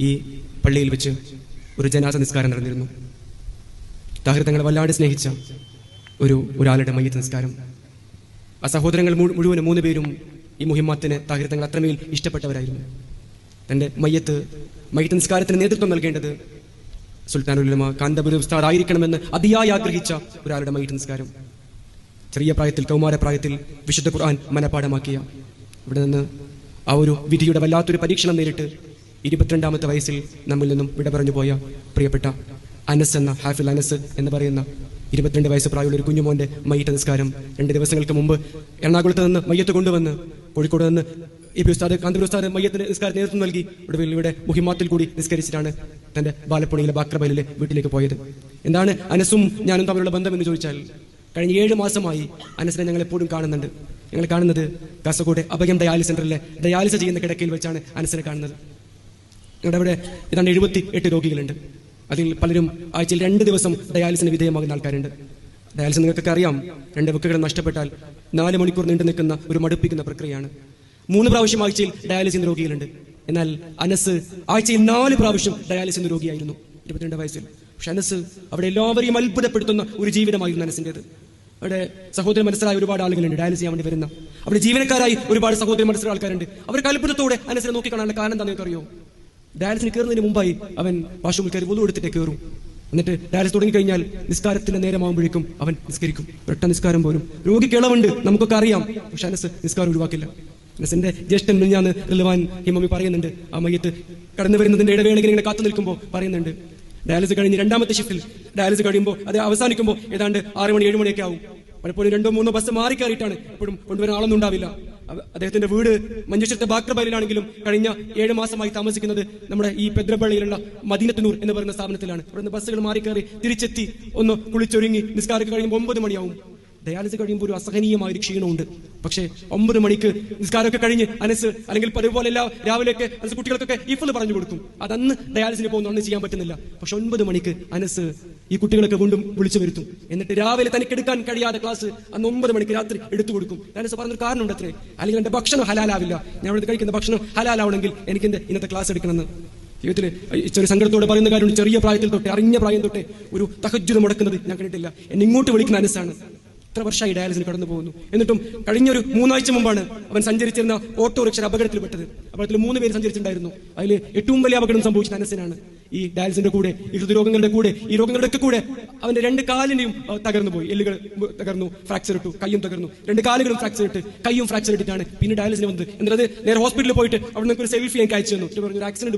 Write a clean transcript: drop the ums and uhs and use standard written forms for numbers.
ഈ പള്ളിയിൽ വെച്ച് ഒരു ജനാസ നിസ്കാരം നടന്നിരുന്നു. താഹിർ തങ്ങളെ വല്ലാതെ സ്നേഹിച്ച ഒരാളുടെ മയ്യത്ത് നിസ്കാരം. ആ സഹോദരങ്ങൾ മുഴുവനും 3 പേരും ഈ മുഹിമ്മാത്തിന് താഹിർ തങ്ങൾ അത്രമേൽ ഇഷ്ടപ്പെട്ടവരായിരുന്നു. തൻ്റെ മയ്യത്ത് നിസ്കാരത്തിന് നേതൃത്വം നൽകേണ്ടത് സുൽത്താനുൽ ഉലമ കാന്തപുരി ഉസ്താദ് ആയിരിക്കണമെന്ന് അതിയായി ആഗ്രഹിച്ച ഒരാളുടെ മയ്യത്ത് നിസ്കാരം. ചെറിയ പ്രായത്തിൽ, കൗമാരപ്രായത്തിൽ വിശുദ്ധ ഖുർആൻ മനഃപ്പാഠമാക്കിയ, ഇവിടെ നിന്ന് ആ ഒരു വിധിയുടെ വല്ലാത്തൊരു പരീക്ഷണം നേരിട്ട് 22ാമത്തെ വയസ്സിൽ നമ്മിൽ നിന്നും വിട പറഞ്ഞു പോയ പ്രിയപ്പെട്ട അനസ് എന്ന ഹാഫിൽ അനസ് എന്ന് പറയുന്ന 22 വയസ്സ് പ്രായമുള്ള ഒരു കുഞ്ഞുമോന്റെ മയ്യത്ത് നിസ്കാരം 2 ദിവസങ്ങൾക്ക് മുമ്പ് എറണാകുളത്ത് നിന്ന് മയ്യത്ത് കൊണ്ടുവന്ന് കോഴിക്കോട് നിന്ന് കാന്തപുരി ഉസ്താദ് മയ്യത്തിന് നിസ്കാരത്തിന് നേതൃത്വം നൽകി ഒടുവിൽ ഇവിടെ മുഹിമ്മാത്തിൽ കൂടി നിസ്കരിച്ചിട്ടാണ് തന്റെ ബാലപ്പുഴയിലെ ബാക്രബൈലിലെ വീട്ടിലേക്ക് പോയത്. എന്താണ് അനസും ഞാനും തമ്മിലുള്ള ബന്ധം എന്ന് ചോദിച്ചാൽ, കഴിഞ്ഞ 7 മാസമായി അനസിനെ ഞങ്ങൾ എപ്പോഴും കാണുന്നുണ്ട്. ഞങ്ങൾ കാണുന്നത് കാസർഗോഡ് അഭയം ഡയാലിസ് സെന്ററിലെ ഡയാലിസ് ചെയ്യുന്ന കിടക്കയിൽ വെച്ചാണ് അനസിനെ കാണുന്നത്. ഞങ്ങളുടെ അവിടെ ഏതാണ്ട് 78 രോഗികളുണ്ട്. അതിൽ പലരും ആഴ്ചയിൽ 2 ദിവസം ഡയാലിസിന് വിധേയമാകുന്ന ആൾക്കാരുണ്ട്. ഡയാലിസിസ് നിങ്ങൾക്കൊക്കെ അറിയാം, 2 വൃക്കകൾ നഷ്ടപ്പെട്ടാൽ 4 മണിക്കൂർ നീണ്ടു നിൽക്കുന്ന ഒരു മടുപ്പിക്കുന്ന പ്രക്രിയയാണ്. 3 പ്രാവശ്യം ആഴ്ചയിൽ ഡയാലിസ് ചെയ്യുന്ന രോഗികളുണ്ട്. എന്നാൽ അനസ് ആഴ്ചയിൽ 4 പ്രാവശ്യം ഡയാലിസ് ചെയ്യുന്ന രോഗിയായിരുന്നു 22 വയസ്സിൽ. പക്ഷെ അനസ് അവിടെ എല്ലാവരെയും അത്ഭുതപ്പെടുത്തുന്ന ഒരു ജീവിതമായിരുന്നു അനസിൻ്റെത്. അവിടെ സഹോദരൻ മനസ്സിലായ ഒരുപാട് ആളുകളുണ്ട് ഡയാലിസ് ചെയ്യാൻ വേണ്ടി വരുന്ന. അവിടെ ജീവനക്കാരായി ഒരുപാട് സഹോദരൻ മനസ്സിലായ ആൾക്കാരുണ്ട്. അവർക്ക് അത്ഭുതത്തോടെ അനസിനെ നോക്കിക്കാണാനുള്ള കാരണം എന്താണെന്ന് അറിയോ? ഡയാലിസിന് കയറുന്നതിന് മുമ്പായി അവൻ വാഷ്റൂമിൽ കയറി വുളു എടുത്തിട്ട് കയറും. എന്നിട്ട് ഡയാലിസ് തുടങ്ങിക്കഴിഞ്ഞാൽ നിസ്കാരത്തിന്റെ നേരമാകുമ്പോഴേക്കും അവൻ നിസ്കരിക്കും. ഒരൊറ്റ നിസ്കാരം പോലും. രോഗിക്ക് ഇളവുണ്ട്, നമുക്കൊക്കെ അറിയാം. പക്ഷെ അനസ് നിസ്കാരം ഒഴിവാക്കില്ല. അനസിന്റെ ജ്യേഷ്ഠൻ മിഞ്ഞാന്ന് റിൽവാൻ ഹിമമി പറയുന്നുണ്ട്, ആ മയ്യത്ത് കടന്നു വരുന്നതിന്റെ ഇടവേളയിൽ ഇങ്ങനെ കാത്തു നിൽക്കുമ്പോൾ പറയുന്നുണ്ട്, ഡയാലിസ് കഴിഞ്ഞ് 2ാമത്തെ ഷിഫ്റ്റിൽ ഡയാലിസ് കഴിയുമ്പോൾ അത് അവസാനിക്കുമ്പോൾ ഏതാണ്ട് 6 മണി 7 മണിയൊക്കെ ആവും. പലപ്പോഴും 2-3 ബസ് മാറിക്കയറിയിട്ടാണ് എപ്പോഴും കൊണ്ടുവരാൻ ആളൊന്നും ഉണ്ടാവില്ല. അദ്ദേഹത്തിന്റെ വീട് മഞ്ചേശ്വരത്തെ ബാക്രബൈലിലാണെങ്കിലും കഴിഞ്ഞ 7 മാസമായി താമസിക്കുന്നത് നമ്മുടെ ഈ പെദ്രപ്പള്ളിയിലുള്ള മദീനത്തുനൂർ എന്ന് പറയുന്ന സ്ഥാപനത്തിലാണ്. ഇവിടുന്ന് ബസ്സുകൾ മാറിക്കയറി തിരിച്ചെത്തി ഒന്ന് കുളിച്ചൊരുങ്ങി നിസ്കാരം കഴിയുമ്പോൾ 9 മണിയാവും. ഡയാലിസ് കഴിയുമ്പോൾ ഒരു അസഹനീയമായ ഒരു ക്ഷീണമുണ്ട്. പക്ഷേ 9 മണിക്ക് നിസ്കാരമൊക്കെ കഴിഞ്ഞ് അനസ്, അല്ലെങ്കിൽ പതിപോലെ രാവിലെയൊക്കെ അനസ് കുട്ടികൾക്കൊക്കെ ഇഫ്ള് പറഞ്ഞു കൊടുക്കും. അതന്ന് ഡയാലിസിന് പോകുന്നു, അന്ന് ചെയ്യാൻ പറ്റുന്നില്ല. പക്ഷെ 9 മണിക്ക് അനസ് ഈ കുട്ടികളൊക്കെ കൊണ്ടും വിളിച്ചു വരുത്തും. എന്നിട്ട് രാവിലെ തനിക്ക് എടുക്കാൻ കഴിയാതെ ക്ലാസ് അന്ന് 9 മണിക്ക് രാത്രി എടുത്തു കൊടുക്കും. അനസ് പറഞ്ഞൊരു കാരണമുണ്ട് അത്രേ, അല്ലെങ്കിൽ എന്റെ ഭക്ഷണം ഹലാലാവില്ല, ഞാൻ ഇവിടെ കഴിക്കുന്ന ഭക്ഷണം ഹലാലാവണമെങ്കിൽ എനിക്ക് ഇന്നത്തെ ക്ലാസ് എടുക്കണമെന്ന്. ജീവിതത്തിൽ ചെറിയ സങ്കടത്തോടെ പറയുന്ന കാര്യം, ചെറിയ പ്രായത്തിൽ തൊട്ട്, അറിഞ്ഞ പ്രായം തൊട്ട് ഒരു തഹജ്ജുദ് മുടക്കുന്നത് ഞാൻ കണ്ടിട്ടില്ല. എന്നെ ഇങ്ങോട്ട് വിളിക്കുന്ന അനസാണ്. ഇത്ര വർഷമായി ഡയാലിസിന് കടന്നു പോകുന്നു. എന്നിട്ടും കഴിഞ്ഞൊരു 3 ആഴ്ച മുമ്പാണ് അവൻ സഞ്ചരിച്ചിരുന്ന ഓട്ടോറിക്ഷ അപകടത്തിൽപ്പെട്ടത്. അപകടത്തിൽ 3 പേര് സഞ്ചരിച്ചിട്ടുണ്ടായിരുന്നു. അതിൽ ഏറ്റവും വലിയ അപകടം സംഭവിച്ചത് അനസിനാണ്. ഈ ഡയാലിസിന്റെ കൂടെ, ഈ ഹൃദ്രോഗങ്ങളുടെ കൂടെ, ഈ രോഗങ്ങളുടെ ഒക്കെ കൂടെ അവന്റെ 2 കാലിന്റെയും തകർന്നു പോയി. എല്ലുകൾ തകർന്നു, ഫ്രാക്ചർ ഇട്ടു, കയ്യും തകർന്നു. 2 കാലുകളും ഫ്രാക്ചർ ഇട്ട്, കയ്യും ഫ്രാക്ചർ ഇട്ടിട്ടാണ് പിന്നെ ഡയാലിസിന് വന്നത്. എന്നിട്ട് നേരെ ഹോസ്പിറ്റലിൽ പോയിട്ട് അവിടെ നിന്ന് ഒരു സെൽഫി എനിക്ക് അയച്ചു തന്നു. പറഞ്ഞു, ഒരു ആക്സിഡന്റ്